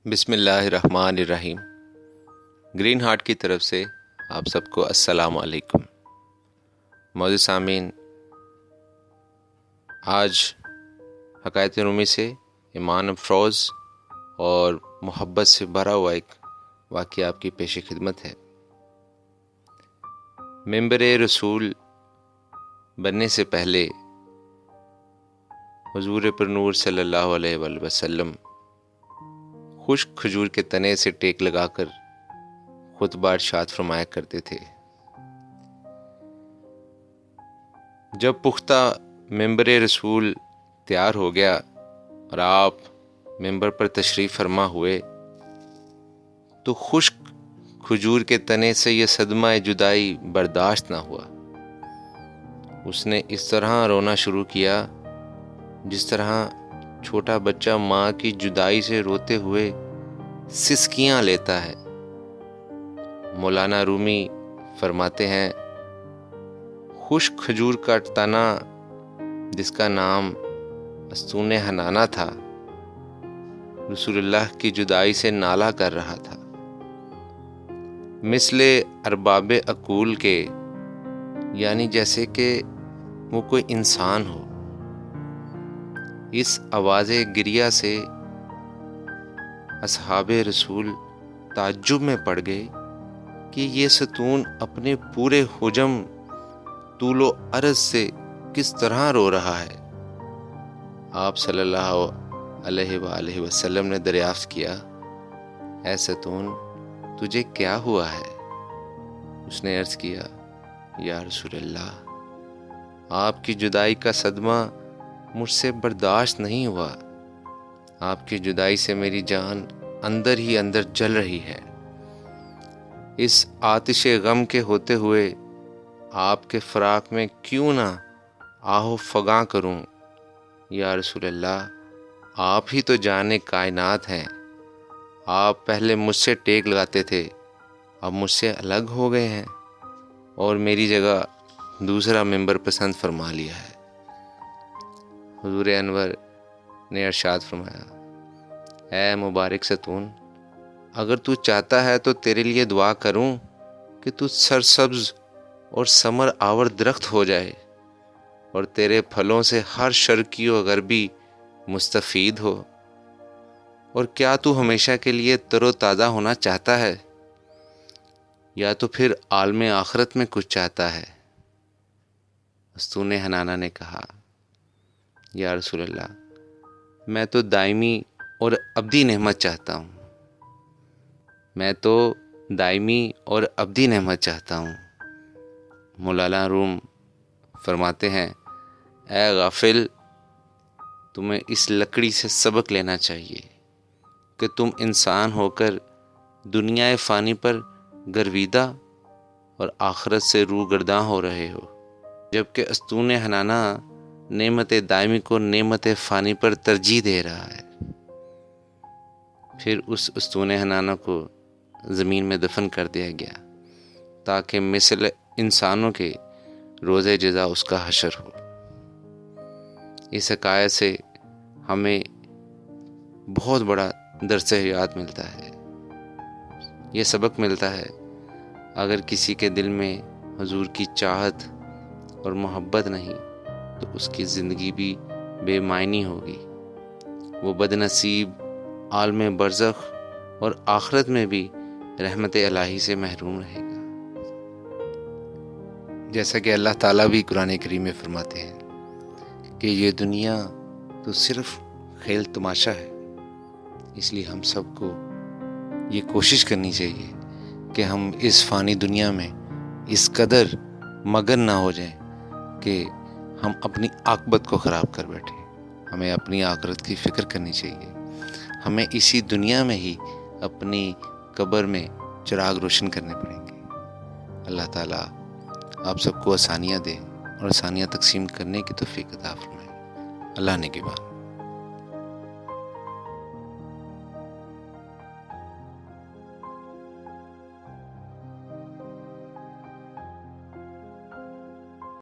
بسم اللہ الرحمن الرحیم۔ گرین ہارٹ کی طرف سے آپ سب کو السلام علیکم۔ معزز سامعین، آج حکایت رومی سے ایمان افروز اور محبت سے بھرا ہوا ایک واقعہ آپ کی پیش خدمت ہے۔ ممبر رسول بننے سے پہلے حضور پر نور صلی اللہ علیہ وآلہ وسلم خشک کھجور کے تنے سے ٹیک لگا کر خطبہ ارشاد فرمایا کرتے تھے۔ جب پختہ ممبر رسول تیار ہو گیا اور آپ ممبر پر تشریف فرما ہوئے تو خشک کھجور کے تنے سے یہ صدمہ جدائی برداشت نہ ہوا۔ اس نے اس طرح رونا شروع کیا جس طرح چھوٹا بچہ ماں کی جدائی سے روتے ہوئے سسکیاں لیتا ہے۔ مولانا رومی فرماتے ہیں، خشک کھجور کا تنا جس کا نام استون حنانہ تھا، رسول اللہ کی جدائی سے نالہ کر رہا تھا۔ مثل ارباب عقول کے، یعنی جیسے کہ وہ کوئی انسان ہو۔ اس آواز گریہ سے اصحاب رسول تعجب میں پڑ گئے کہ یہ ستون اپنے پورے حجم طول و عرض سے کس طرح رو رہا ہے۔ آپ صلی اللہ علیہ وآلہ وسلم نے دریافت کیا، اے ستون، تجھے کیا ہوا ہے؟ اس نے عرض کیا، یا رسول اللہ، آپ کی جدائی کا صدمہ مجھ سے برداشت نہیں ہوا۔ آپ کی جدائی سے میری جان اندر ہی اندر جل رہی ہے۔ اس آتش غم کے ہوتے ہوئے آپ کے فراق میں کیوں نہ آہو فغاں کروں؟ یا رسول اللہ، آپ ہی تو جان کائنات ہیں۔ آپ پہلے مجھ سے ٹیک لگاتے تھے، اب مجھ سے الگ ہو گئے ہیں اور میری جگہ دوسرا ممبر پسند فرما لیا ہے۔ حضور انور نے ارشاد فرمایا، اے مبارک ستون، اگر تو چاہتا ہے تو تیرے لیے دعا کروں کہ تو سرسبز اور ثمر آور درخت ہو جائے اور تیرے پھلوں سے ہر شرقی و غربی مستفید ہو۔ اور کیا تو ہمیشہ کے لیے تر و تازہ ہونا چاہتا ہے یا تو پھر عالم آخرت میں کچھ چاہتا ہے؟ استون حنانہ نے کہا، یا رسول اللہ، میں تو دائمی اور ابدی نعمت چاہتا ہوں۔ چاہتا ہوں۔ مولانا روم فرماتے ہیں، اے غافل، تمہیں اس لکڑی سے سبق لینا چاہیے کہ تم انسان ہو کر دنیا فانی پر گرویدہ اور آخرت سے روگرداں ہو رہے ہو، جبکہ استون حنانہ نعمت دائمی کو نعمت فانی پر ترجیح دے رہا ہے۔ پھر اس استون حنانہ کو زمین میں دفن کر دیا گیا تاکہ مثل انسانوں کے روز جزا اس کا حشر ہو۔ اس حکایت سے ہمیں بہت بڑا درس حیات ملتا ہے۔ یہ سبق ملتا ہے، اگر کسی کے دل میں حضور کی چاہت اور محبت نہیں تو اس کی زندگی بھی بے معنی ہوگی۔ وہ بد نصیب عالم برزخ اور آخرت میں بھی رحمت الہی سے محروم رہے گا۔ جیسا کہ اللہ تعالیٰ بھی قرآن کریم میں فرماتے ہیں کہ یہ دنیا تو صرف کھیل تماشا ہے۔ اس لیے ہم سب کو یہ کوشش کرنی چاہیے کہ ہم اس فانی دنیا میں اس قدر مگن نہ ہو جائیں کہ ہم اپنی عاقبت کو خراب کر بیٹھیں۔ ہمیں اپنی آخرت کی فکر کرنی چاہیے۔ ہمیں اسی دنیا میں ہی اپنی قبر میں چراغ روشن کرنے پڑیں گے۔ اللہ تعالیٰ آپ سب کو آسانیاں دے اور آسانیاں تقسیم کرنے کی توفیق عطا فرمائے۔ اللہ نگہبان۔